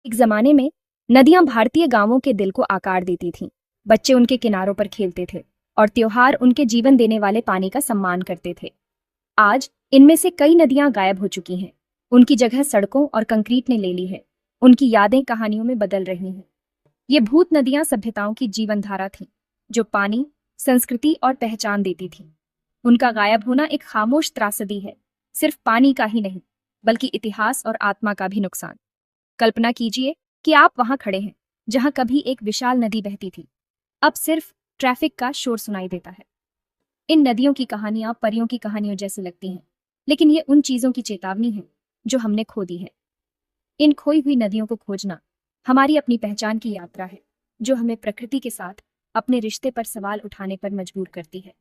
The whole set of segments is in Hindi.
एक जमाने में नदियां भारतीय गांवों के दिल को आकार देती थीं। बच्चे उनके किनारों पर खेलते थे और त्योहार उनके जीवन देने वाले पानी का सम्मान करते थे। आज इनमें से कई नदियां गायब हो चुकी हैं। उनकी जगह सड़कों और कंक्रीट ने ले ली है। उनकी यादें कहानियों में बदल रही हैं। ये भूत नदियां सभ्यताओं की जीवन धारा थीं, जो पानी, संस्कृति और पहचान देती थीं। उनका गायब होना एक खामोश त्रासदी है, सिर्फ पानी का ही नहीं, बल्कि इतिहास और आत्मा का भी नुकसान। कल्पना कीजिए कि आप वहां खड़े हैं, जहां कभी एक विशाल नदी बहती थी। अब सिर्फ ट्रैफिक का शोर सुनाई देता है। इन नदियों की कहानियां परियों की कहानियों जैसी लगती हैं, लेकिन ये उन चीजों की चेतावनी है जो हमने खो दी है। इन खोई हुई नदियों को खोजना हमारी अपनी पहचान की यात्रा है, जो हमें प्रकृति के साथ अपने रिश्ते पर सवाल उठाने पर मजबूर करती है।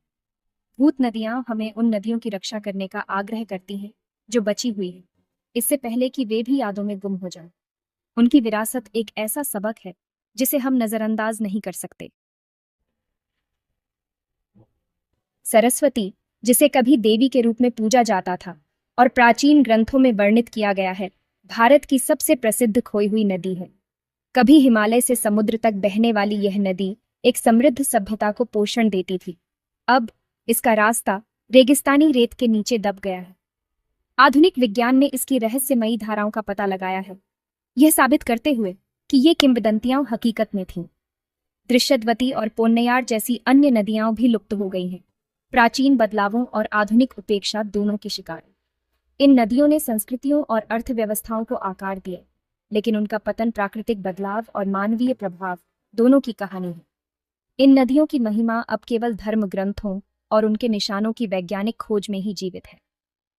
भूत नदियां हमें उन नदियों की रक्षा करने का आग्रह करती हैं जो बची हुई हैं, इससे पहले कि वे भी यादों में गुम हो जाएं। उनकी विरासत एक ऐसा सबक है जिसे हम नजरअंदाज नहीं कर सकते। सरस्वती, जिसे कभी देवी के रूप में पूजा जाता था और प्राचीन ग्रंथों में वर्णित किया गया है, भारत की सबसे प्रसिद्ध खोई हुई नदी है। कभी हिमालय से समुद्र तक बहने वाली यह नदी एक समृद्ध सभ्यता को पोषण देती थी। अब इसका रास्ता रेगिस्तानी रेत के नीचे दब गया है। आधुनिक विज्ञान ने इसकी रहस्यमयी धाराओं का पता लगाया है, यह साबित करते हुए कि ये किंवदंतियां हकीकत में थीं। दृश्यवती और पोन्नयार जैसी अन्य नदियां भी लुप्त हो गई हैं, प्राचीन बदलावों और आधुनिक उपेक्षा दोनों की शिकार। इन नदियों ने संस्कृतियों और अर्थव्यवस्थाओं को आकार दिया, लेकिन उनका पतन प्राकृतिक बदलाव और मानवीय प्रभाव दोनों की कहानी है। इन नदियों की महिमा अब केवल धर्म ग्रंथों और उनके निशानों की वैज्ञानिक खोज में ही जीवित है।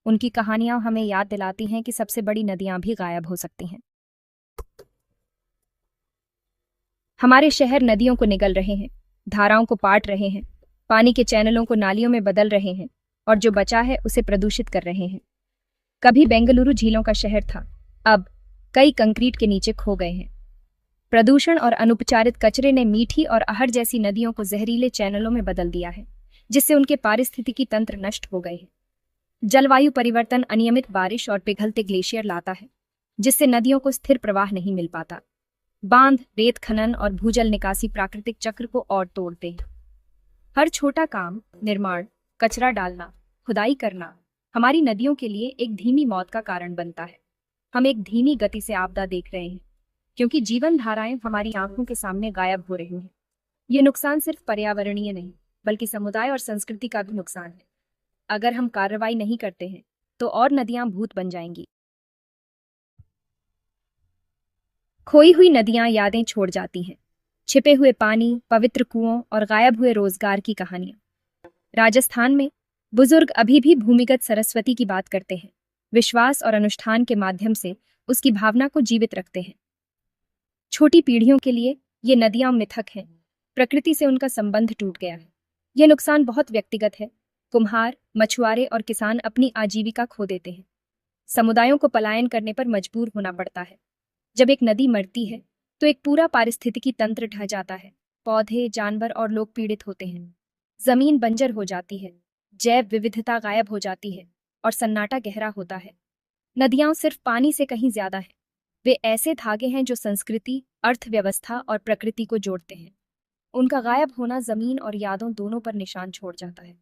उनकी कहानियां हमें याद दिलाती हैं कि सबसे बड़ी नदियां भी गायब हो सकती हैं। हमारे शहर नदियों को निगल रहे हैं, धाराओं को पाट रहे हैं, पानी के चैनलों को नालियों में बदल रहे हैं और जो बचा है उसे प्रदूषित कर रहे हैं। कभी बेंगलुरु झीलों का शहर था, अब कई कंक्रीट के नीचे खो गए हैं। प्रदूषण और अनुपचारित कचरे ने मीठी और आहर जैसी नदियों को जहरीले चैनलों में बदल दिया है, जिससे उनके पारिस्थितिकी तंत्र नष्ट हो गए हैं। जलवायु परिवर्तन अनियमित बारिश और पिघलते ग्लेशियर लाता है, जिससे नदियों को स्थिर प्रवाह नहीं मिल पाता। बांध, रेत खनन और भूजल निकासी प्राकृतिक चक्र को और तोड़ते हैं। हर छोटा काम, निर्माण, कचरा डालना, खुदाई करना हमारी नदियों के लिए एक धीमी मौत का कारण बनता है। हम एक धीमी गति से आपदा देख रहे हैं, क्योंकि जीवन धाराएं हमारी आंखों के सामने गायब हो रही हैं। ये नुकसान सिर्फ पर्यावरणीय नहीं, बल्कि समुदाय और संस्कृति का भी नुकसान है। अगर हम कार्रवाई नहीं करते हैं, तो और नदियां भूत बन जाएंगी। खोई हुई नदियां यादें छोड़ जाती हैं, छिपे हुए पानी, पवित्र कुओं और गायब हुए रोजगार की कहानियां। राजस्थान में बुजुर्ग अभी भी भूमिगत सरस्वती की बात करते हैं, विश्वास और अनुष्ठान के माध्यम से उसकी भावना को जीवित रखते हैं। छोटी पीढ़ियों के लिए ये नदियां मिथक हैं, प्रकृति से उनका संबंध टूट गया है। यह नुकसान बहुत व्यक्तिगत है। कुम्हार, मछुआरे और किसान अपनी आजीविका खो देते हैं। समुदायों को पलायन करने पर मजबूर होना पड़ता है। जब एक नदी मरती है, तो एक पूरा पारिस्थितिकी तंत्र ढह जाता है। पौधे, जानवर और लोग पीड़ित होते हैं। जमीन बंजर हो जाती है, जैव विविधता गायब हो जाती है और सन्नाटा गहरा होता है। नदियां सिर्फ पानी से कहीं ज्यादा हैं। वे ऐसे धागे हैं जो संस्कृति, अर्थव्यवस्था और प्रकृति को जोड़ते हैं। उनका गायब होना जमीन और यादों दोनों पर निशान छोड़ जाता है।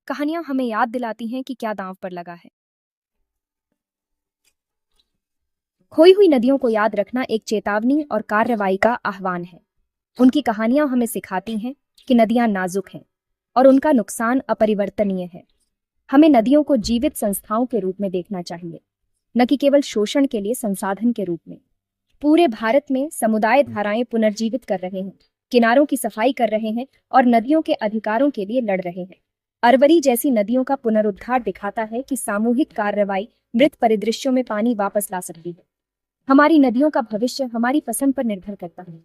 कहानियां हमें याद दिलाती हैं कि क्या दांव पर लगा है। खोई हुई नदियों को याद रखना एक चेतावनी और कार्रवाई का आह्वान है। उनकी कहानियां हमें सिखाती हैं कि नदियां नाजुक हैं और उनका नुकसान अपरिवर्तनीय है। हमें नदियों को जीवित संस्थाओं के रूप में देखना चाहिए, न कि केवल शोषण के लिए संसाधन के रूप में। पूरे भारत में समुदाय धाराएं पुनर्जीवित कर रहे हैं, किनारों की सफाई कर रहे हैं और नदियों के अधिकारों के लिए लड़ रहे हैं। अरवरी जैसी नदियों का पुनरुद्धार दिखाता है कि सामूहिक कार्रवाई मृत परिदृश्यों में पानी वापस ला सकती है। हमारी नदियों का भविष्य हमारी पसंद पर निर्भर करता है।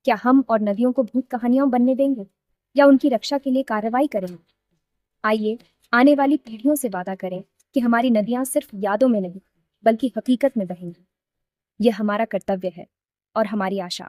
क्या हम और नदियों को भूत कहानियां बनने देंगे या उनकी रक्षा के लिए कार्रवाई करेंगे? आइए आने वाली पीढ़ियों से वादा करें कि हमारी नदियां सिर्फ यादों में नहीं, बल्कि हकीकत में बहेंगी। यह हमारा कर्तव्य है और हमारी आशा।